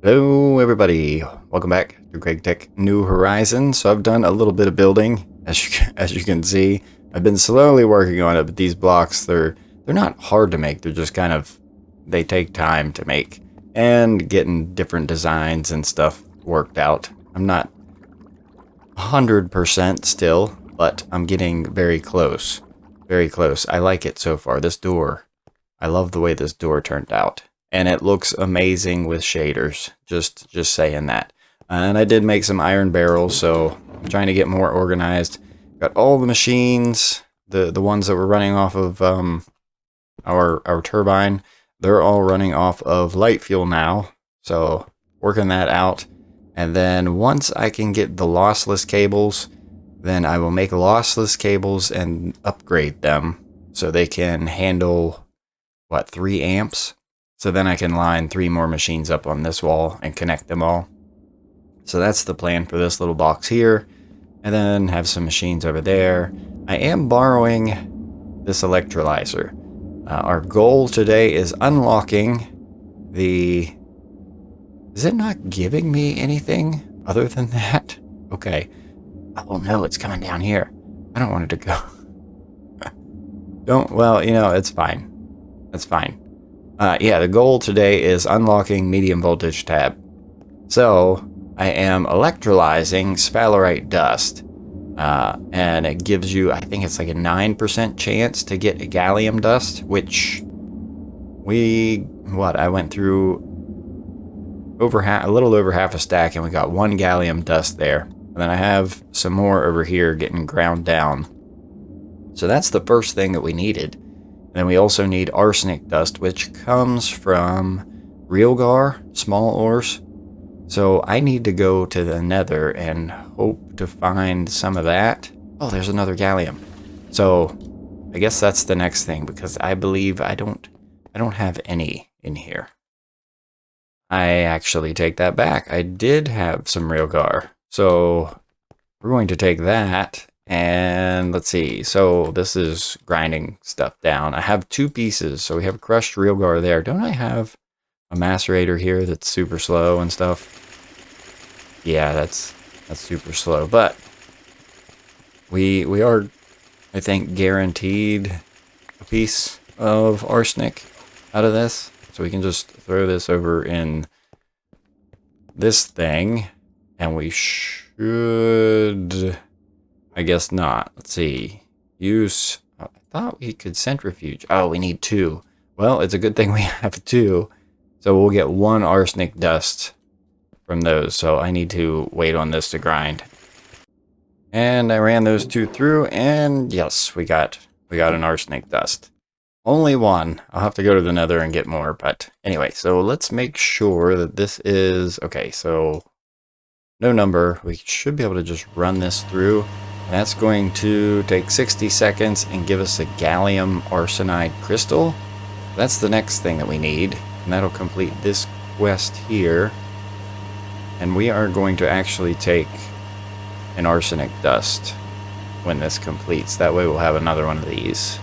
Hello everybody, welcome back to Gregtech New Horizons. So I've done a little bit of building, as you can see. I've been slowly working on it, but these blocks, they're not hard to make. They're just kind of, they take time to make. And getting different designs and stuff worked out. I'm not 100% still, but I'm getting very close. Very close. I like it so far. This door, I love the way this door turned out. And it looks amazing with shaders, just saying that. And I did make some iron barrels, so I'm trying to get more organized. Got all the machines, the ones that were running off of our turbine. They're all running off of light fuel now, so working that out. And then once I can get the lossless cables, then I will make lossless cables and upgrade them so they can handle, what, 3 amps? So then I can line 3 more machines up on this wall and connect them all. So that's the plan for this little box here. And then have some machines over there. I am borrowing this electrolyzer. Our goal today is unlocking the... Is it not giving me anything other than that? Okay. Oh no, it's coming down here. I don't want it to go. Well, you know, it's fine. That's fine. Yeah, the goal today is unlocking medium voltage tab. So, I am electrolyzing sphalerite dust. And it gives you, I think it's like a 9% chance to get a gallium dust, which I went through a little over half a stack and we got 1 gallium dust there. And then I have some more over here getting ground down. So that's the first thing that we needed. And then we also need arsenic dust, which comes from realgar, small ores. So I need to go to the nether and hope to find some of that. Oh, there's another gallium. So I guess that's the next thing, because I believe I don't have any in here. I actually take that back. I did have some realgar. So we're going to take that. And let's see, so this is grinding stuff down. I have 2 pieces, so we have crushed realgar there. Don't I have a macerator here that's super slow and stuff? Yeah, that's super slow, but we are, I think, guaranteed a piece of arsenic out of this. So we can just throw this over in this thing, and we should... I guess not. Let's see. Use... I thought we could centrifuge. Oh, we need 2. Well, it's a good thing we have 2. So we'll get 1 arsenic dust from those. So I need to wait on this to grind. And I ran those 2 through, and yes, we got an arsenic dust. Only 1. I'll have to go to the nether and get more. But anyway, so let's make sure that this is... Okay, so no number. We should be able to just run this through. That's going to take 60 seconds and give us a gallium arsenide crystal. That's the next thing that we need, and that'll complete this quest here. And we are going to actually take an arsenic dust when this completes. That way we'll have another one of these.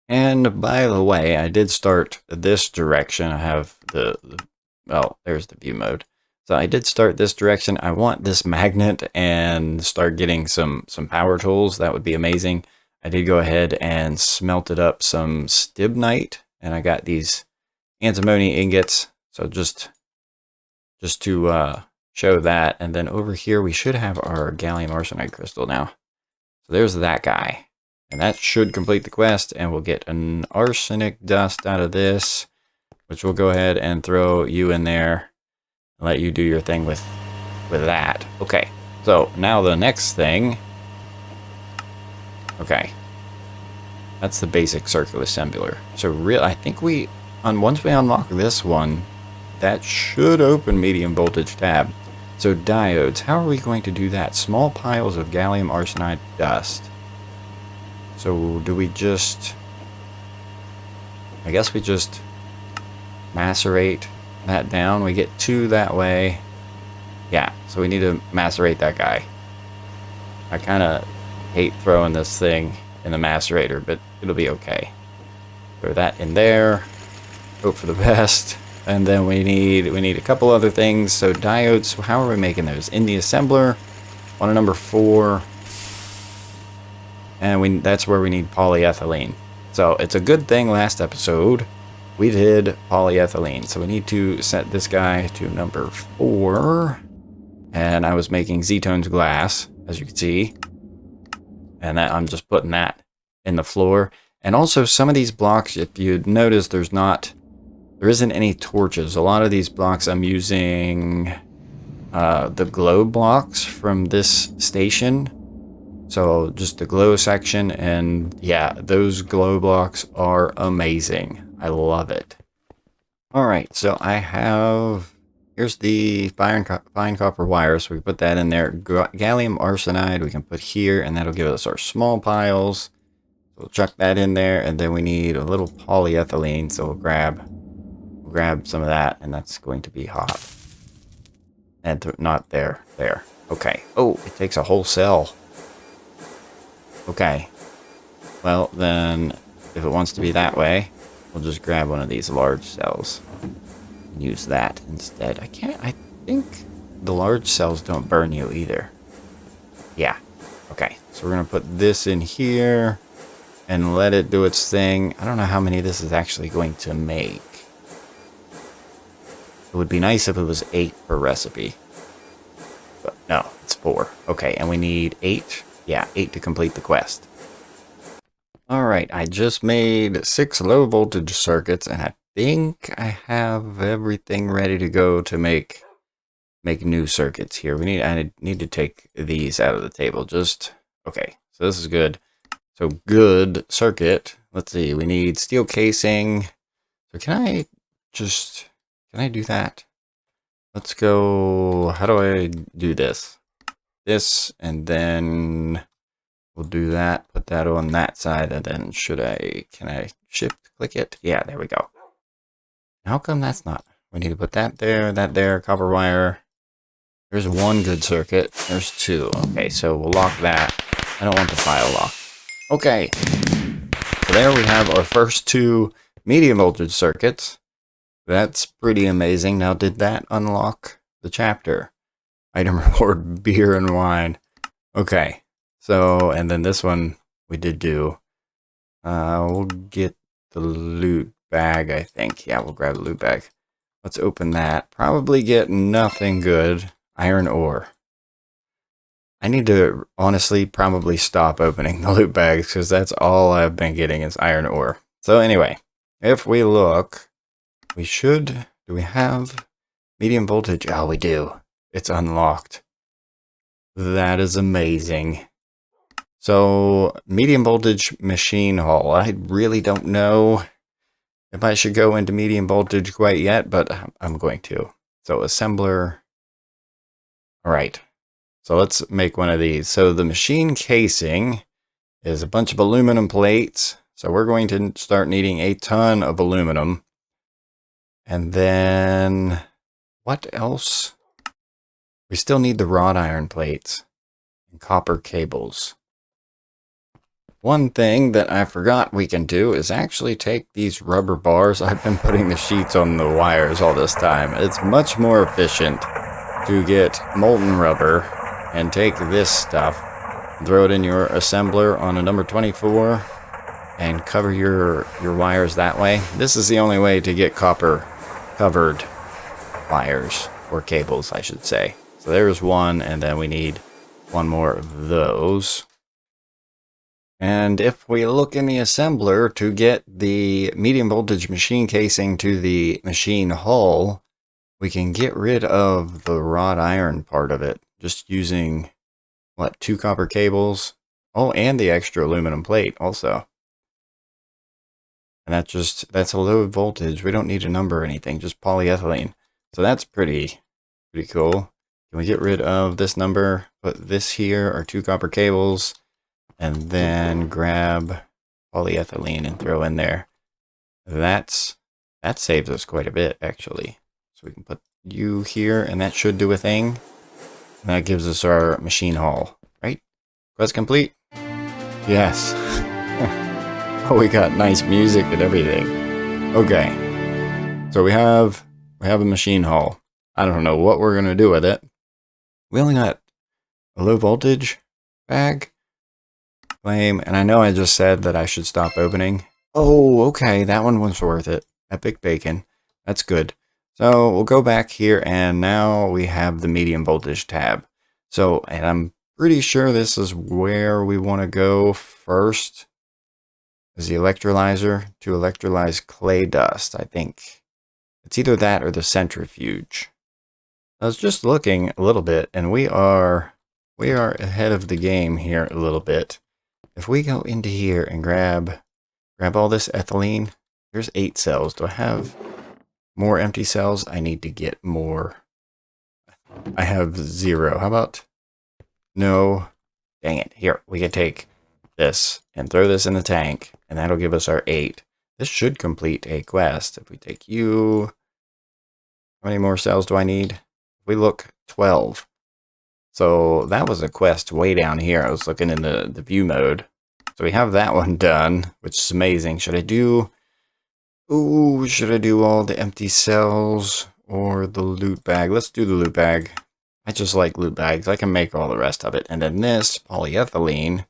And by the way, I did start this direction. I have well, there's the view mode. So I did start this direction. I want this magnet and start getting some power tools. That would be amazing. I did go ahead and smelted up some stibnite, and I got these antimony ingots. So just to show that. And then over here, we should have our gallium arsenide crystal now. So there's that guy. And that should complete the quest, and we'll get an arsenic dust out of this, which we'll go ahead and throw you in there. Let you do your thing with that. Okay, so now the next thing. Okay, that's the basic circular assembler. So I think once we unlock this one, that should open medium voltage tab. So diodes, how are we going to do that? Small piles of gallium arsenide dust. So do we just... I guess we just macerate that down. We get 2 that way. Yeah, so we need to macerate that guy. I kind of hate throwing this thing in the macerator, but it'll be okay. Throw that in there. Hope for the best. And then we need a couple other things. So diodes, how are we making those? In the assembler, on a number 4. And that's where we need polyethylene. So it's a good thing last episode we did polyethylene. So we need to set this guy to number 4. And I was making Z-tones glass, as you can see. And I'm just putting that in the floor. And also some of these blocks, if you notice, there isn't any torches. A lot of these blocks I'm using the glow blocks from this station. So just the glow section, and yeah, those glow blocks are amazing. I love it. Alright, so here's the fine copper wire, so we put that in there. Gallium arsenide we can put here, and that'll give us our small piles. We'll chuck that in there, and then we need a little polyethylene, so we'll grab some of that, and that's going to be hot. And not there. Okay. Oh, it takes a whole cell. Okay. Well, then, if it wants to be that way, we'll just grab one of these large cells and use that instead. I think the large cells don't burn you either. Yeah. Okay. So we're going to put this in here and let it do its thing. I don't know how many this is actually going to make. It would be nice if it was 8 per recipe. But no, it's 4. Okay, and we need 8. Yeah, 8 to complete the quest. Alright, I just made 6 low voltage circuits, and I think I have everything ready to go to make new circuits here. I need to take these out of the table. Okay, so this is good. So good circuit. Let's see, we need steel casing. So can I do that? Let's go, how do I do this? This, and then we'll do that, put that on that side, and then can I shift click it? Yeah, there we go. How come that's not? We need to put that there, copper wire. There's 1 good circuit, there's 2. Okay, so we'll lock that. I don't want the file lock. Okay, so there we have our first 2 medium voltage circuits. That's pretty amazing. Now, did that unlock the chapter? Item reward, beer and wine. Okay, so, and then this one we did do. We'll get the loot bag, I think. Yeah, we'll grab the loot bag. Let's open that. Probably get nothing good. Iron ore. I need to, honestly, probably stop opening the loot bags, because that's all I've been getting is iron ore. So anyway, if we look, we should, do we have medium voltage? Oh, we do. It's unlocked. That is amazing. So, medium voltage machine hull. I really don't know if I should go into medium voltage quite yet, but I'm going to. So, assembler. Alright. So, let's make one of these. So, the machine casing is a bunch of aluminum plates. So, we're going to start needing a ton of aluminum. And then, what else? We still need the wrought iron plates and copper cables. One thing that I forgot we can do is actually take these rubber bars. I've been putting the sheets on the wires all this time. It's much more efficient to get molten rubber and take this stuff, throw it in your assembler on a number 24, and cover your wires that way. This is the only way to get copper covered wires, or cables, I should say. So there's one, and then we need 1 more of those. And if we look in the assembler to get the medium voltage machine casing to the machine hull, we can get rid of the wrought iron part of it, just using, what, 2 copper cables? Oh, and the extra aluminum plate also. And that's a low voltage. We don't need a number or anything, just polyethylene. So that's pretty cool. Can we get rid of this number, put this here, our 2 copper cables, and then grab polyethylene and throw in there. That saves us quite a bit, actually. So we can put you here, and that should do a thing. And that gives us our machine hull, right? Quest complete? Yes. Oh, we got nice music and everything. Okay. So we have We have a machine hull. I don't know what we're going to do with it. We only got a low voltage bag. Flame. And I know I just said that I should stop opening. Oh, okay. That one was worth it. Epic bacon. That's good. So we'll go back here, and now we have the medium voltage tab. So, and I'm pretty sure this is where we want to go first. Is the electrolyzer to electrolyze clay dust, I think. It's either that or the centrifuge. I was just looking a little bit, and we are ahead of the game here a little bit. If we go into here and grab all this ethylene, there's 8 cells. Do I have more empty cells? I need to get more. I have 0. How about no? Dang it. Here, we can take this and throw this in the tank, and that'll give us our 8. This should complete a quest. If we take you, how many more cells do I need? If we look, 12. So that was a quest way down here. I was looking in the view mode. So we have that one done, which is amazing. Should I do... Ooh, should I do all the empty cells or the loot bag? Let's do the loot bag. I just like loot bags. I can make all the rest of it. And then this polyethylene,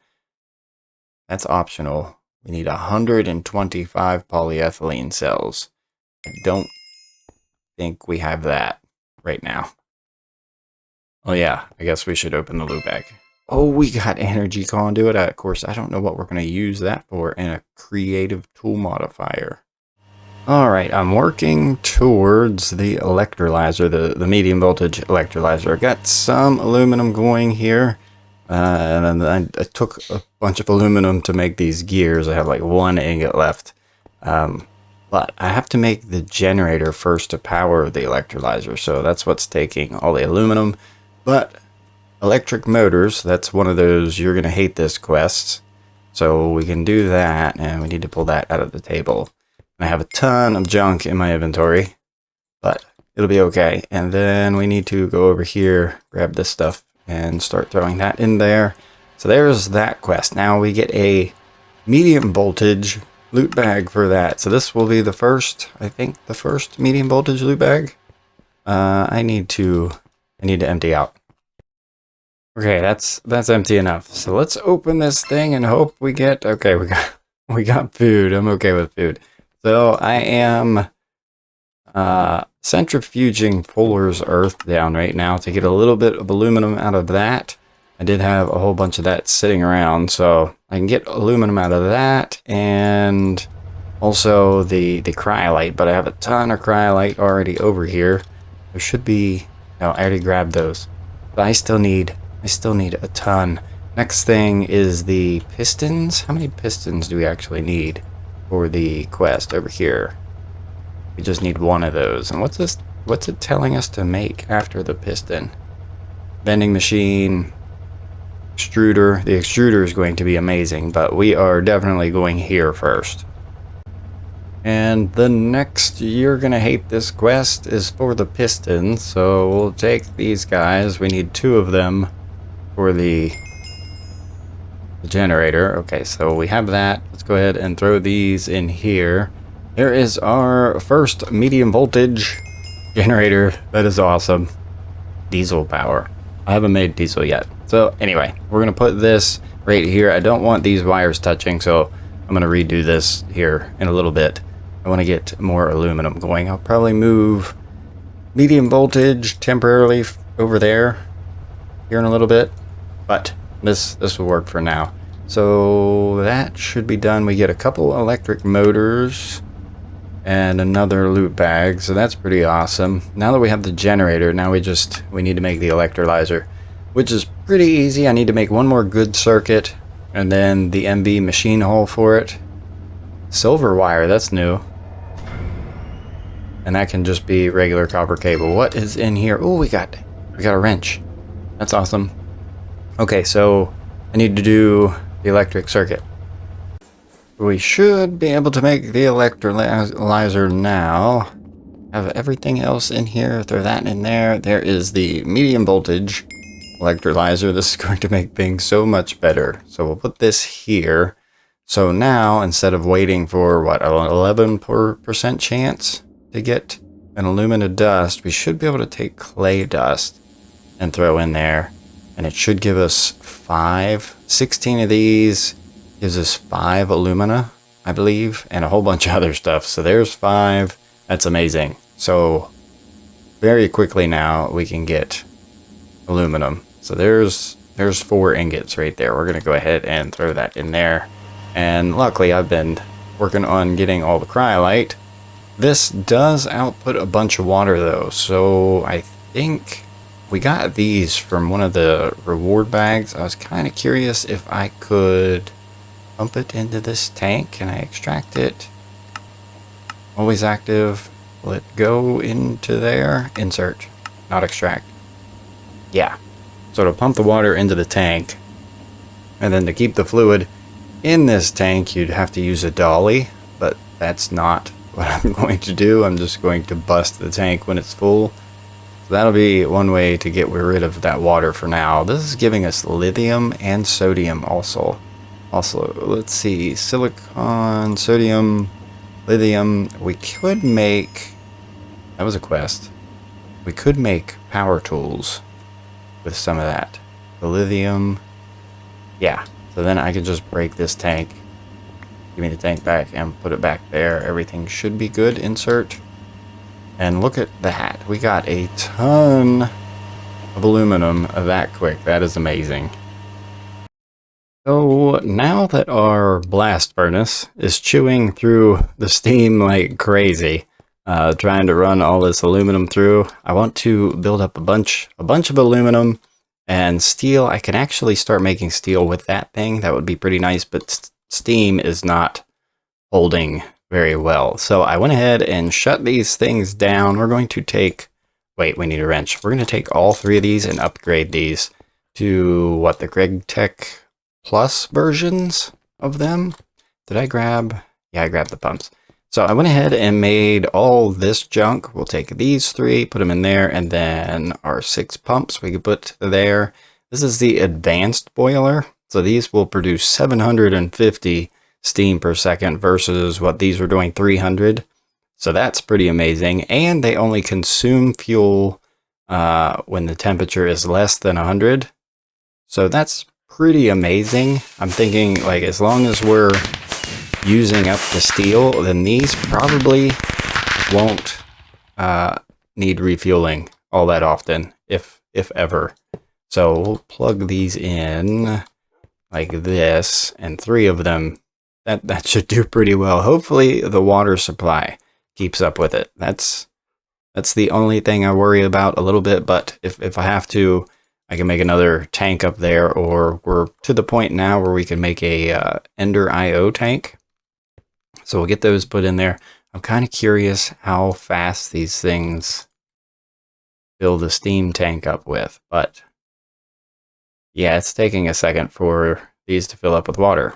that's optional. We need 125 polyethylene cells. I don't think we have that right now. Oh yeah, I guess we should open the loot bag. Oh, we got energy conduit. Of course, I don't know what we're going to use that for in a creative tool modifier. Alright, I'm working towards the electrolyzer, the medium voltage electrolyzer. I got some aluminum going here, and I took a bunch of aluminum to make these gears. I have like 1 ingot left, but I have to make the generator first to power the electrolyzer, so that's what's taking all the aluminum. But electric motors, that's one of those you're going to hate this quests, so we can do that, and we need to pull that out of the table. I have a ton of junk in my inventory, but it'll be okay. And then we need to go over here, grab this stuff, and start throwing that in there. So there's that quest. Now we get a medium voltage loot bag for that. So this will be the first, I think, the first medium voltage loot bag. I need to empty out. Okay, that's empty enough. So let's open this thing and hope we get. Okay, we got food. I'm okay with food. So I am centrifuging Fuller's Earth down right now to get a little bit of aluminum out of that. I did have a whole bunch of that sitting around, so I can get aluminum out of that, and also the cryolite, but I have a ton of cryolite already over here. There should be... No, I already grabbed those. But I still need a ton. Next thing is the pistons. How many pistons do we actually need for the quest over here? We just need 1 of those. And what's this? What's it telling us to make after the piston? Vending machine, extruder. The extruder is going to be amazing, but we are definitely going here first. And the next, you're gonna hate this quest, is for the pistons. So we'll take these guys. We need 2 of them for the generator. Okay, so we have that. Let's go ahead and throw these in here. There is our first medium voltage generator. That is awesome. Diesel power. I haven't made diesel yet. So anyway, we're gonna put this right here. I don't want these wires touching, so I'm gonna redo this here in a little bit. I want to get more aluminum going. I'll probably move medium voltage temporarily over there here in a little bit, but this will work for now. So that should be done. We get a couple electric motors and another loot bag, so that's pretty awesome. Now that we have the generator, now we need to make the electrolyzer, which is pretty easy. I need to make 1 more good circuit and then the MV machine hull for it. Silver wire, that's new. And that can just be regular copper cable. What is in here? Oh, we got a wrench. That's awesome. Okay, so I need to do the electric circuit. We should be able to make the electrolyzer now. Have everything else in here. Throw that in there. There is the medium voltage electrolyzer. This is going to make things so much better. So we'll put this here. So now, instead of waiting for, what, an 11% chance to get an alumina dust, we should be able to take clay dust and throw in there. And it should give us 16 of these gives us 5 alumina, I believe, and a whole bunch of other stuff. So there's 5. That's amazing. So very quickly now we can get aluminum. So there's 4 ingots right there. We're going to go ahead and throw that in there. And luckily I've been working on getting all the cryolite. This does output a bunch of water though. So I think we got these from one of the reward bags. I was kind of curious if I could pump it into this tank. Can I extract it? Always active. Will it go into there? Insert, not extract. Yeah. So to pump the water into the tank, and then to keep the fluid in this tank, you'd have to use a dolly, but that's not what I'm going to do. I'm just going to bust the tank when it's full. So that'll be one way to get rid of that water for now. This is giving us lithium and sodium also. Also, let's see, silicon, sodium, lithium. We could make, that was a quest. We could make power tools with some of that. The lithium, yeah. So then I could just break this tank. Give me the tank back and put it back there. Everything should be good. Insert. And look at that. We got a ton of aluminum that quick. That is amazing. So now that our blast furnace is chewing through the steam like crazy, trying to run all this aluminum through, I want to build up a bunch of aluminum and steel. I can actually start making steel with that thing. That would be pretty nice, but steam is not holding very well. So I went ahead and shut these things down. We're going to take, wait, we need a wrench. We're going to take all 3 of these and upgrade these to what, the Gregtech Plus versions of them. Did I grab? Yeah, I grabbed the pumps. So I went ahead and made all this junk. We'll take these 3, put them in there, and then our 6 pumps we could put there. This is the advanced boiler. So these will produce 750 steam per second versus what these were doing, 300. So that's pretty amazing. And they only consume fuel when the temperature is less than 100. So that's pretty amazing. I'm thinking, like, as long as we're using up the steel, then these probably won't need refueling all that often, if ever. So we'll plug these in like this, and 3 of them, that should do pretty well. Hopefully the water supply keeps up with it. That's the only thing I worry about a little bit, but if I have to, I can make another tank up there, or we're to the point now where we can make a Ender IO tank. So we'll get those put in there. I'm kind of curious how fast these things fill the steam tank up with, but yeah, it's taking a second for these to fill up with water.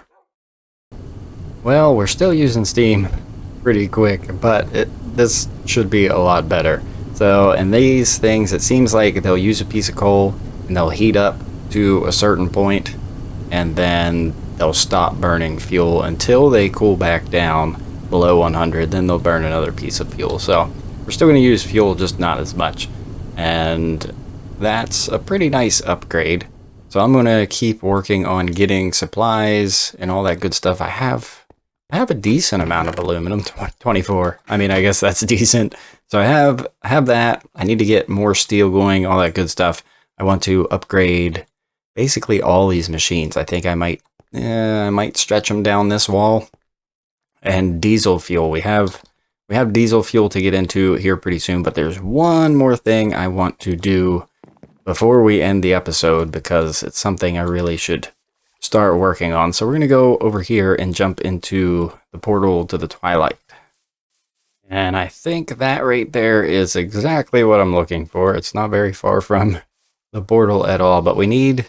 Well, we're still using steam pretty quick, but this should be a lot better. So, and these things, it seems like they'll use a piece of coal and they'll heat up to a certain point, and then they'll stop burning fuel until they cool back down below 100. Then they'll burn another piece of fuel. So we're still going to use fuel, just not as much. And that's a pretty nice upgrade. So I'm going to keep working on getting supplies and all that good stuff. I have a decent amount of aluminum, 24. I mean, I guess that's decent. So I have that. I need to get more steel going, all that good stuff. I want to upgrade basically all these machines. I think I might stretch them down this wall. And diesel fuel. We have diesel fuel to get into here pretty soon, but there's one more thing I want to do before we end the episode, because it's something I really should start working on. So we're going to go over here and jump into the portal to the Twilight. And I think that right there is exactly what I'm looking for. It's not very far from the portal at all, but we need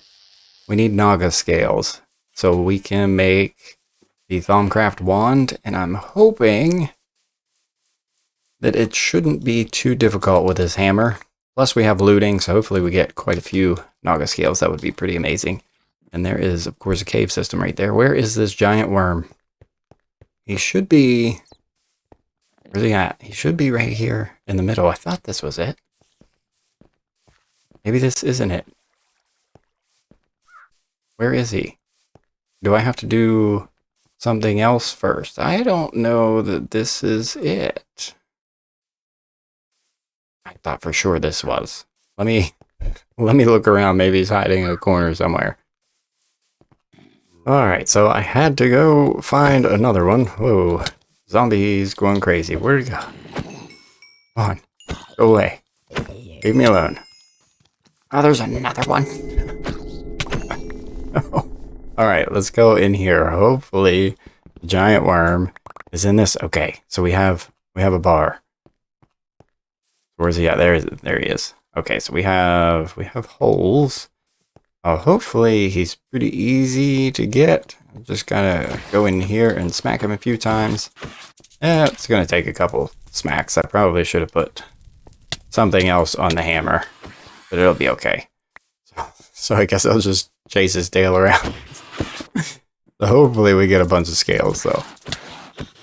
Naga scales so we can make the Thaumcraft wand, and I'm hoping that it shouldn't be too difficult with this hammer. Plus we have looting, so hopefully we get quite a few Naga scales. That would be pretty amazing. And there is, of course, a cave system right there. Where is this giant worm? He should be Where's he at? He should be right here in the middle. I thought this was it. Maybe this isn't it. Where is he? Do I have to do something else first? I don't know that this is it. I thought for sure this was. Let me look around. Maybe he's hiding in a corner somewhere. Alright, so I had to go find another one. Whoa. Zombies going crazy. Where'd he go? Come on. Go away. Leave me alone. Oh, there's another one. Alright, let's go in here. Hopefully, the giant worm is in this. Okay, so we have a bar. Where's he at? There he is. Okay, so we have holes. Hopefully he's pretty easy to get. I'm just gotta go in here and smack him a few times. It's gonna take a couple smacks. I probably should have put something else on the hammer, but it'll be okay. So I guess I'll just chase his tail around. So hopefully we get a bunch of scales though.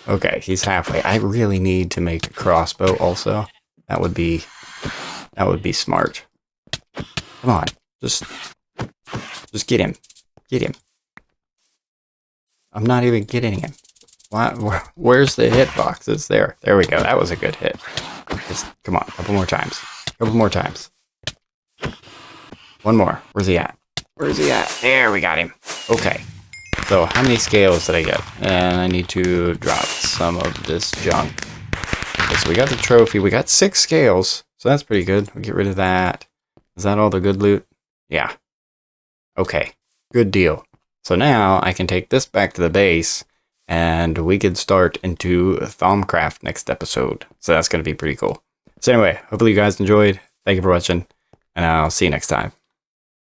Okay, he's halfway. I really need to make a crossbow also. That would be smart. Come on, just get him. Get him. I'm not even getting him. Where's the hitbox? It's there. There we go. That was a good hit. Just, come on, a couple more times. Couple more times. One more. Where's he at? Where's he at? There, we got him. Okay. So, how many scales did I get? And I need to drop some of this junk. Okay, so we got the trophy. We got 6 scales. So that's pretty good. We get rid of that. Is that all the good loot? Yeah. Okay. Good deal. So now I can take this back to the base and we can start into Thaumcraft next episode. So that's going to be pretty cool. So anyway, hopefully you guys enjoyed. Thank you for watching and I'll see you next time.